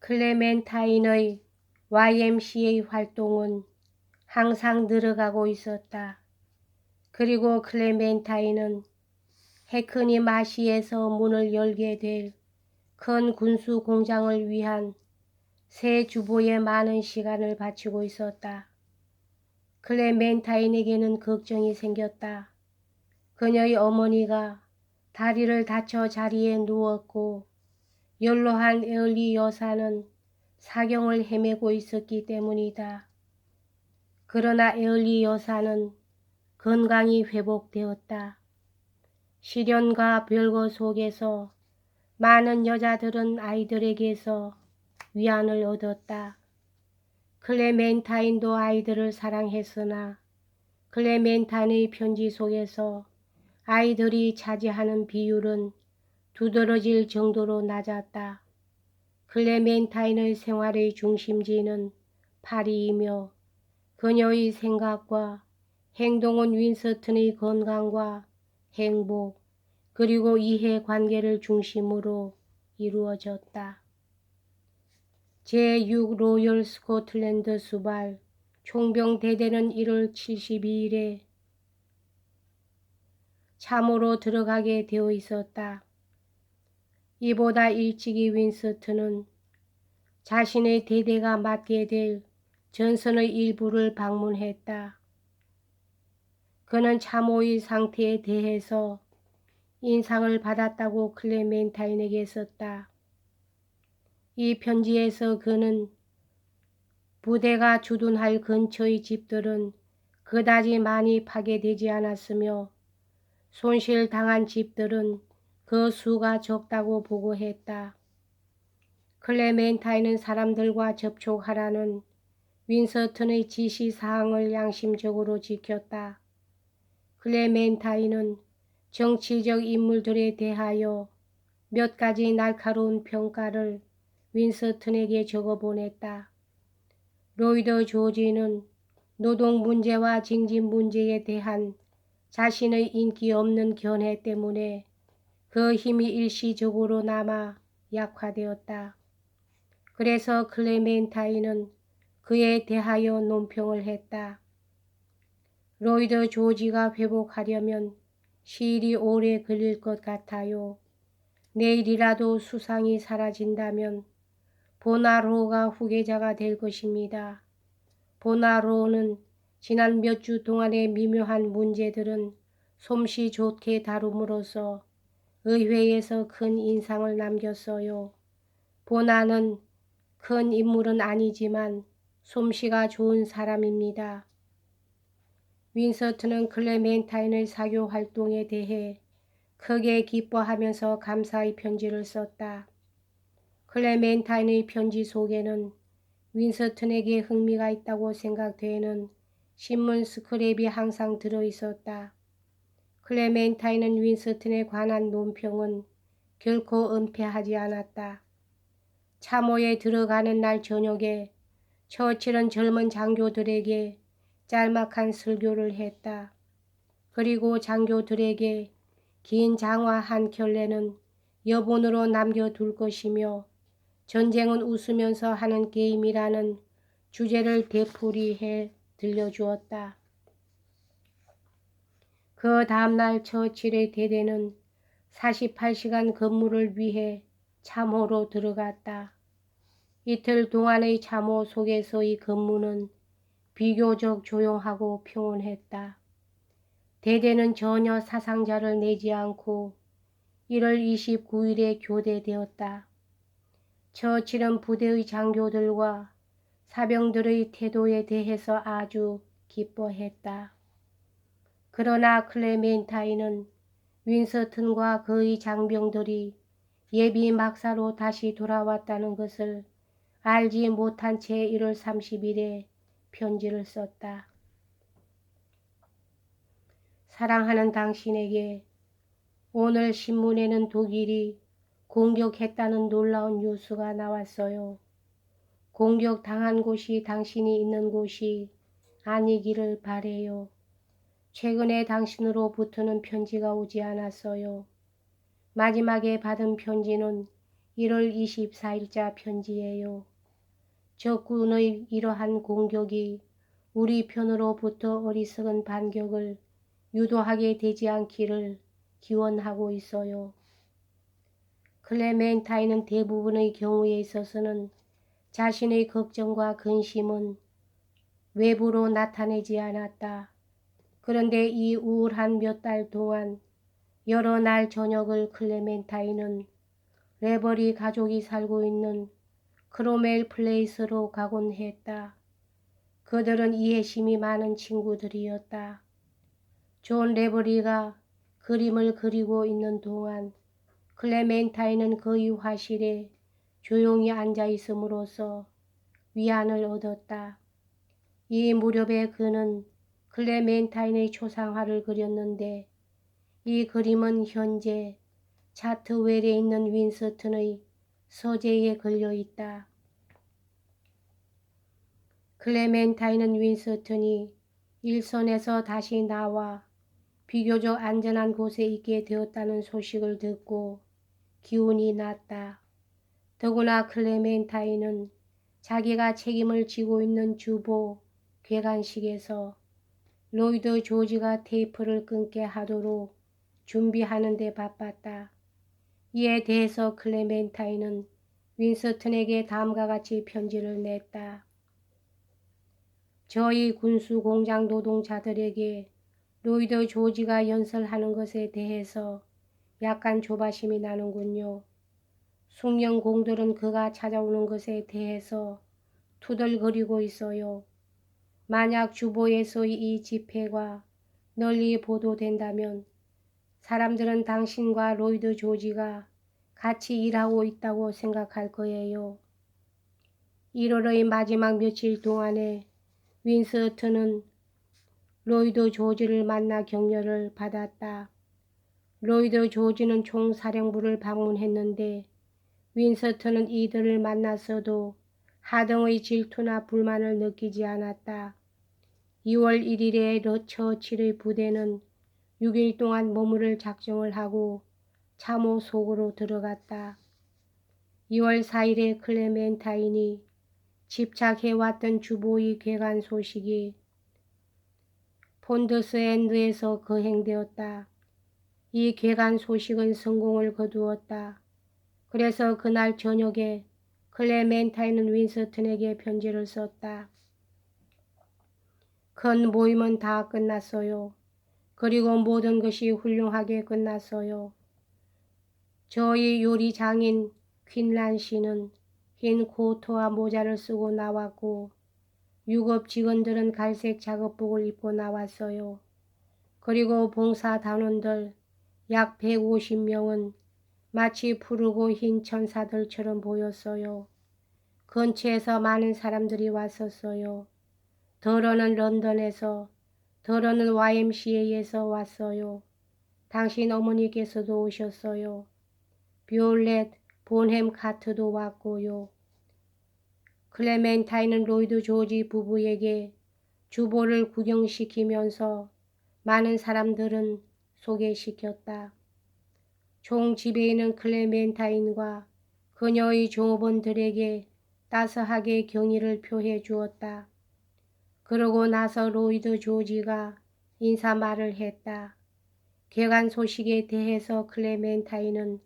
클레멘타인의 YMCA 활동은 항상 늘어가고 있었다. 그리고 클레멘타인은 해크니 마시에서 문을 열게 될 큰 군수 공장을 위한 새 주보에 많은 시간을 바치고 있었다. 클레멘타인에게는 걱정이 생겼다. 그녀의 어머니가 다리를 다쳐 자리에 누웠고 연로한 에얼리 여사는 사경을 헤매고 있었기 때문이다. 그러나 에얼리 여사는 건강이 회복되었다. 시련과 별거 속에서 많은 여자들은 아이들에게서 위안을 얻었다. 클레멘타인도 아이들을 사랑했으나 클레멘타인의 편지 속에서 아이들이 차지하는 비율은 두드러질 정도로 낮았다. 클레멘타인의 생활의 중심지는 파리이며 그녀의 생각과 행동은 윈스턴의 건강과 행복 그리고 이해관계를 중심으로 이루어졌다. 제6 로열 스코틀랜드 수발 총병대대는 1월 72일에 참호로 들어가게 되어 있었다. 이보다 일찍이 윈스턴은 자신의 대대가 맡게 될 전선의 일부를 방문했다. 그는 참호의 상태에 대해서 인상을 받았다고 클레멘타인에게 썼다. 이 편지에서 그는 부대가 주둔할 근처의 집들은 그다지 많이 파괴되지 않았으며 손실당한 집들은 그 수가 적다고 보고했다. 클레멘타인은 사람들과 접촉하라는 윈스턴의 지시사항을 양심적으로 지켰다. 클레멘타인은 정치적 인물들에 대하여 몇 가지 날카로운 평가를 윈스턴에게 적어보냈다. 로이드 조지는 노동 문제와 징집 문제에 대한 자신의 인기 없는 견해 때문에 그 힘이 일시적으로나마 약화되었다. 그래서 클레멘타인은 그에 대하여 논평을 했다. 로이드 조지가 회복하려면 시일이 오래 걸릴 것 같아요. 내일이라도 수상이 사라진다면 보나로가 후계자가 될 것입니다. 보나로는 지난 몇 주 동안의 미묘한 문제들은 솜씨 좋게 다룸으로써 의회에서 큰 인상을 남겼어요. 보나는 큰 인물은 아니지만 솜씨가 좋은 사람입니다. 윈스턴은 클레멘타인의 사교 활동에 대해 크게 기뻐하면서 감사의 편지를 썼다. 클레멘타인의 편지 속에는 윈스턴에게 흥미가 있다고 생각되는 신문 스크랩이 항상 들어있었다. 클레멘타인은 윈스턴에 관한 논평은 결코 은폐하지 않았다. 참호에 들어가는 날 저녁에 처칠은 젊은 장교들에게 짤막한 설교를 했다. 그리고 장교들에게 긴 장화 한 켤레는 여본으로 남겨둘 것이며 전쟁은 웃으면서 하는 게임이라는 주제를 되풀이해 들려주었다. 그 다음날 처칠의 대대는 48시간 근무를 위해 참호로 들어갔다. 이틀 동안의 참호 속에서의 근무는 비교적 조용하고 평온했다. 대대는 전혀 사상자를 내지 않고 1월 29일에 교대되었다. 처칠은 부대의 장교들과 사병들의 태도에 대해서 아주 기뻐했다. 그러나 클레멘타인은 윈스턴과 그의 장병들이 예비 막사로 다시 돌아왔다는 것을 알지 못한 채 1월 30일에 편지를 썼다. 사랑하는 당신에게 오늘 신문에는 독일이 공격했다는 놀라운 뉴스가 나왔어요. 공격당한 곳이 당신이 있는 곳이 아니기를 바래요. 최근에 당신으로부터는 편지가 오지 않았어요. 마지막에 받은 편지는 1월 24일자 편지예요. 적군의 이러한 공격이 우리 편으로부터 어리석은 반격을 유도하게 되지 않기를 기원하고 있어요. 클레멘타인은 대부분의 경우에 있어서는 자신의 걱정과 근심은 외부로 나타내지 않았다. 그런데 이 우울한 몇 달 동안 여러 날 저녁을 클레멘타인은 레버리 가족이 살고 있는 크로멜 플레이스로 가곤 했다. 그들은 이해심이 많은 친구들이었다. 존 레버리가 그림을 그리고 있는 동안 클레멘타인은 그의 화실에 조용히 앉아 있음으로써 위안을 얻었다. 이 무렵에 그는 클레멘타인의 초상화를 그렸는데 이 그림은 현재 차트웰에 있는 윈스턴의 서재에 걸려 있다. 클레멘타인은 윈스턴이 일선에서 다시 나와 비교적 안전한 곳에 있게 되었다는 소식을 듣고 기운이 났다. 더구나 클레멘타인은 자기가 책임을 지고 있는 주보 궤관식에서 로이드 조지가 테이프를 끊게 하도록 준비하는 데 바빴다. 이에 대해서 클레멘타인은 윈스턴에게 다음과 같이 편지를 냈다. 저희 군수 공장 노동자들에게 로이드 조지가 연설하는 것에 대해서 약간 조바심이 나는군요. 숙련공들은 그가 찾아오는 것에 대해서 투덜거리고 있어요. 만약 주보에서의 이 집회가 널리 보도된다면 사람들은 당신과 로이드 조지가 같이 일하고 있다고 생각할 거예요. 1월의 마지막 며칠 동안에 윈스턴은 로이드 조지를 만나 격려를 받았다. 로이드 조지는 총사령부를 방문했는데 윈스턴은 이들을 만났어도 하등의 질투나 불만을 느끼지 않았다. 2월 1일에 처칠의 부대는 6일 동안 머무를 작정을 하고 참호 속으로 들어갔다. 2월 4일에 클레멘타인이 집착해왔던 주보의 궤관 소식이 폰드스엔드에서 거행되었다. 이 궤관 소식은 성공을 거두었다. 그래서 그날 저녁에 클레멘타인은 윈스턴에게 편지를 썼다. 큰 모임은 다 끝났어요. 그리고 모든 것이 훌륭하게 끝났어요. 저희 요리장인 퀸란 씨는 흰 코트와 모자를 쓰고 나왔고 유급 직원들은 갈색 작업복을 입고 나왔어요. 그리고 봉사단원들 약 150명은 마치 푸르고 흰 천사들처럼 보였어요. 근처에서 많은 사람들이 왔었어요. 더러는 런던에서, 더러는 YMCA에서 왔어요. 당신 어머니께서도 오셨어요. 비올렛 본햄 카트도 왔고요. 클레멘타인은 로이드 조지 부부에게 주보를 구경시키면서 많은 사람들은 소개시켰다. 총 집에 있는 클레멘타인과 그녀의 종업원들에게 따스하게 경의를 표해 주었다. 그러고 나서 로이드 조지가 인사말을 했다. 궤관 소식에 대해서 클레멘타인은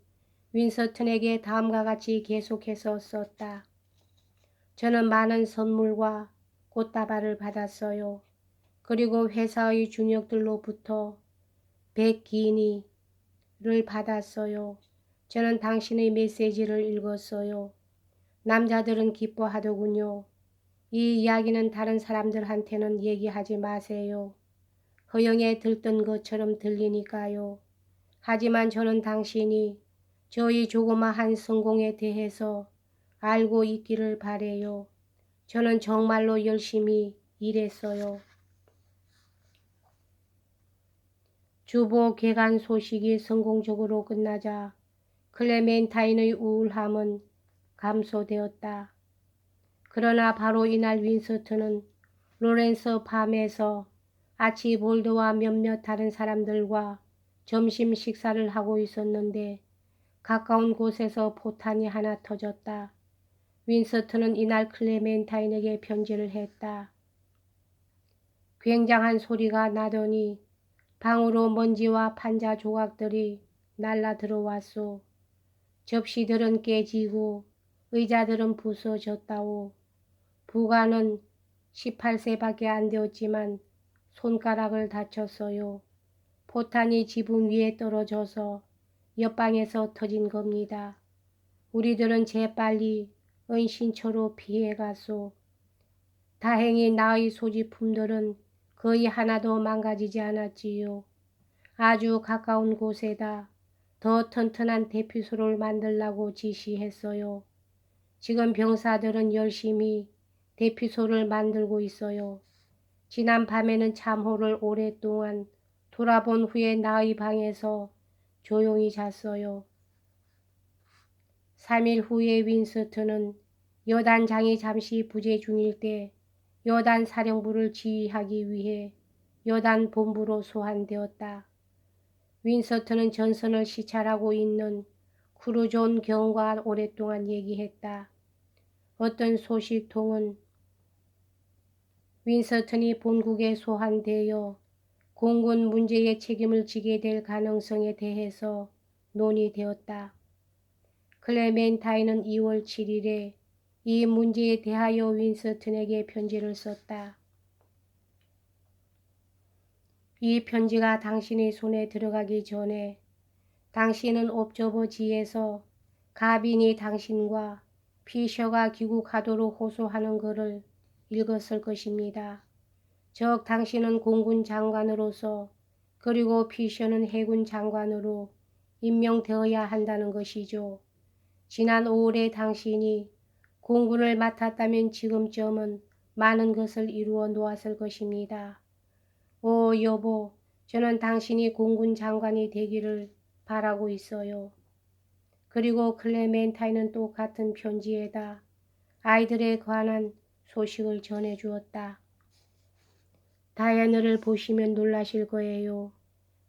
윈스턴에게 다음과 같이 계속해서 썼다. 저는 많은 선물과 꽃다발을 받았어요. 그리고 회사의 중역들로부터 100기니를 받았어요. 저는 당신의 메시지를 읽었어요. 남자들은 기뻐하더군요. 이 이야기는 다른 사람들한테는 얘기하지 마세요. 허영에 들뜬 것처럼 들리니까요. 하지만 저는 당신이 저희 조그마한 성공에 대해서 알고 있기를 바래요. 저는 정말로 열심히 일했어요. 주보 궤관 소식이 성공적으로 끝나자 클레멘타인의 우울함은 감소되었다. 그러나 바로 이날 윈스턴은 로렌스 팜에서 아치볼드와 몇몇 다른 사람들과 점심 식사를 하고 있었는데 가까운 곳에서 포탄이 하나 터졌다. 윈스턴은 이날 클레멘타인에게 편지를 했다. 굉장한 소리가 나더니 방으로 먼지와 판자 조각들이 날라 들어왔소. 접시들은 깨지고 의자들은 부서졌다오. 부가는 18세밖에 안 되었지만 손가락을 다쳤어요. 포탄이 지붕 위에 떨어져서 옆방에서 터진 겁니다. 우리들은 재빨리 은신처로 피해갔소. 다행히 나의 소지품들은 거의 하나도 망가지지 않았지요. 아주 가까운 곳에다 더 튼튼한 대피소를 만들라고 지시했어요. 지금 병사들은 열심히 대피소를 만들고 있어요. 지난 밤에는 참호를 오랫동안 돌아본 후에 나의 방에서 조용히 잤어요. 3일 후에 윈스턴은 여단장이 잠시 부재 중일 때 여단 사령부를 지휘하기 위해 여단 본부로 소환되었다. 윈스턴은 전선을 시찰하고 있는 크루존 경과 오랫동안 얘기했다. 어떤 소식통은 윈스턴이 본국에 소환되어 공군 문제에 책임을 지게 될 가능성에 대해서 논의되었다. 클레멘타인은 2월 7일에 이 문제에 대하여 윈스턴에게 편지를 썼다. 이 편지가 당신의 손에 들어가기 전에 당신은 옵저버지에서 가빈이 당신과 피셔가 귀국하도록 호소하는 것을 읽었을 것입니다. 즉 당신은 공군 장관으로서 그리고 피셔는 해군 장관으로 임명되어야 한다는 것이죠. 지난 5월에 당신이 공군을 맡았다면 지금쯤은 많은 것을 이루어 놓았을 것입니다. 오 여보, 저는 당신이 공군 장관이 되기를 바라고 있어요. 그리고 클레멘타인은 또 같은 편지에다 아이들에 관한 소식을 전해주었다. 다이애나를 보시면 놀라실 거예요.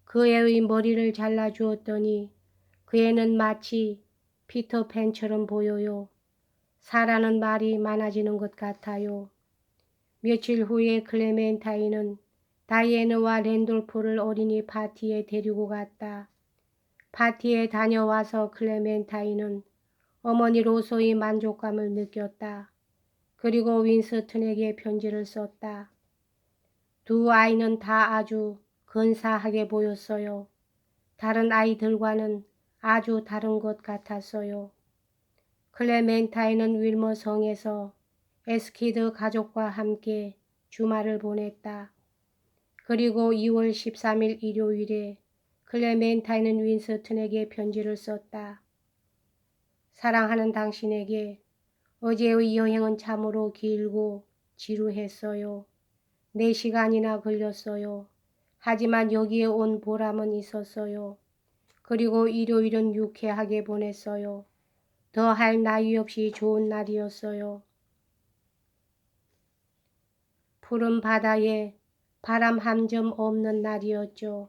그 애의 머리를 잘라주었더니 그 애는 마치 피터팬처럼 보여요. 사라는 말이 많아지는 것 같아요. 며칠 후에 클레멘타인은 다이애나와 랜돌프를 어린이 파티에 데리고 갔다. 파티에 다녀와서 클레멘타인은 어머니로서의 만족감을 느꼈다. 그리고 윈스턴에게 편지를 썼다. 두 아이는 다 아주 근사하게 보였어요. 다른 아이들과는 아주 다른 것 같았어요. 클레멘타인은 윌머성에서 에스키드 가족과 함께 주말을 보냈다. 그리고 2월 13일 일요일에 클레멘타인은 윈스턴에게 편지를 썼다. 사랑하는 당신에게 어제의 여행은 참으로 길고 지루했어요. 4시간이나 걸렸어요. 하지만 여기에 온 보람은 있었어요. 그리고 일요일은 유쾌하게 보냈어요. 더할 나위 없이 좋은 날이었어요. 푸른 바다에 바람 한 점 없는 날이었죠.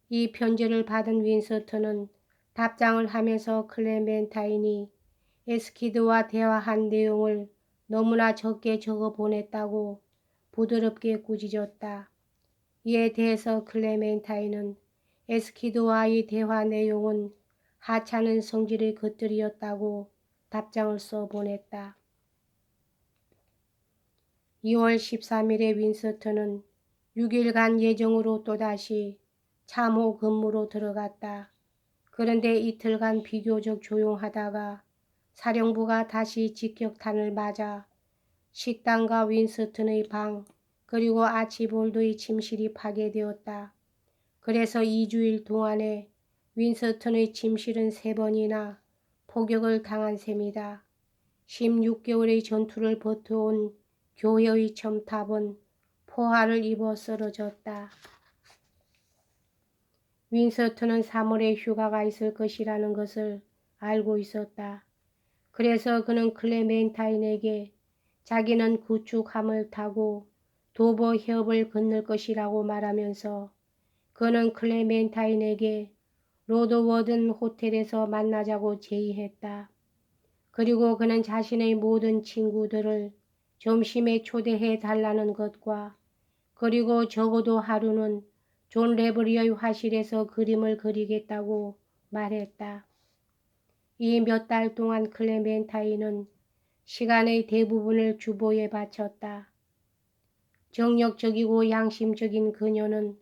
이 편지를 받은 윈스턴은 답장을 하면서 클레멘타인이 에스키드와 대화한 내용을 너무나 적게 적어 보냈다고 부드럽게 꾸짖었다. 이에 대해서 클레멘타인은 에스키드와의 대화 내용은 하찮은 성질의 것들이었다고 답장을 써 보냈다. 2월 13일에 윈스턴은 6일간 예정으로 또다시 참호 근무로 들어갔다. 그런데 이틀간 비교적 조용하다가 사령부가 다시 직격탄을 맞아 식당과 윈스턴의 방 그리고 아치볼드의 침실이 파괴되었다. 그래서 2주일 동안에 윈스턴의 침실은 3번이나 포격을 당한 셈이다. 16개월의 전투를 버텨온 교회의 첨탑은 포화를 입어 쓰러졌다. 윈스턴은 3월에 휴가가 있을 것이라는 것을 알고 있었다. 그래서 그는 클레멘타인에게 자기는 구축함을 타고 도버 해협을 건널 것이라고 말하면서 그는 클레멘타인에게 로드워든 호텔에서 만나자고 제의했다. 그리고 그는 자신의 모든 친구들을 점심에 초대해 달라는 것과 그리고 적어도 하루는 존 레버리의 화실에서 그림을 그리겠다고 말했다. 이 몇 달 동안 클레멘타인은 시간의 대부분을 주보에 바쳤다. 정력적이고 양심적인 그녀는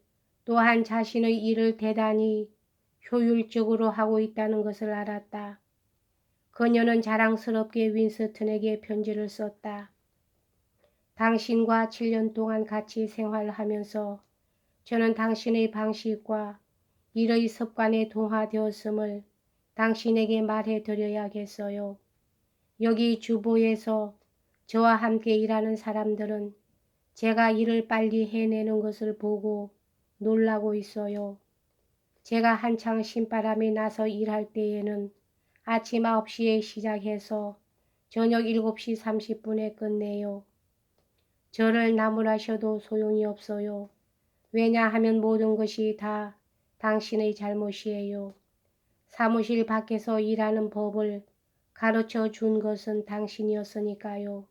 또한 자신의 일을 대단히 효율적으로 하고 있다는 것을 알았다. 그녀는 자랑스럽게 윈스턴에게 편지를 썼다. 당신과 7년 동안 같이 생활하면서 저는 당신의 방식과 일의 습관에 동화되었음을 당신에게 말해드려야겠어요. 여기 주보에서 저와 함께 일하는 사람들은 제가 일을 빨리 해내는 것을 보고 놀라고 있어요. 제가 한창 신바람이 나서 일할 때에는 아침 9시에 시작해서 저녁 7시 30분에 끝내요. 저를 나무라셔도 소용이 없어요. 왜냐하면 모든 것이 다 당신의 잘못이에요. 사무실 밖에서 일하는 법을 가르쳐 준 것은 당신이었으니까요.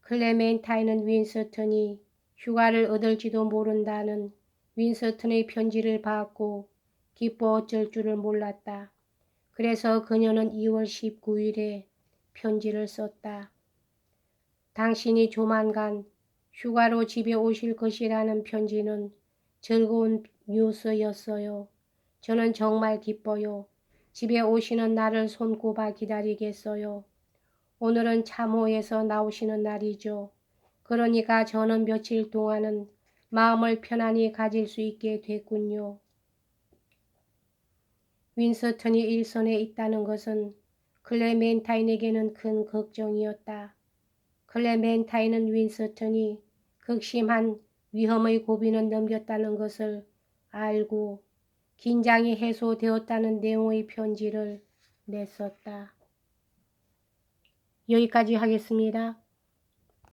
클레멘타인은 윈스턴이 휴가를 얻을지도 모른다는 윈스턴의 편지를 받고 기뻐 어쩔 줄을 몰랐다. 그래서 그녀는 2월 19일에 편지를 썼다. 당신이 조만간 휴가로 집에 오실 것이라는 편지는 즐거운 뉴스였어요. 저는 정말 기뻐요. 집에 오시는 날을 손꼽아 기다리겠어요. 오늘은 참호에서 나오시는 날이죠. 그러니까 저는 며칠 동안은 마음을 편안히 가질 수 있게 됐군요. 윈스턴이 일선에 있다는 것은 클레멘타인에게는 큰 걱정이었다. 클레멘타인은 윈스턴이 극심한 위험의 고비는 넘겼다는 것을 알고 긴장이 해소되었다는 내용의 편지를 냈었다. 여기까지 하겠습니다.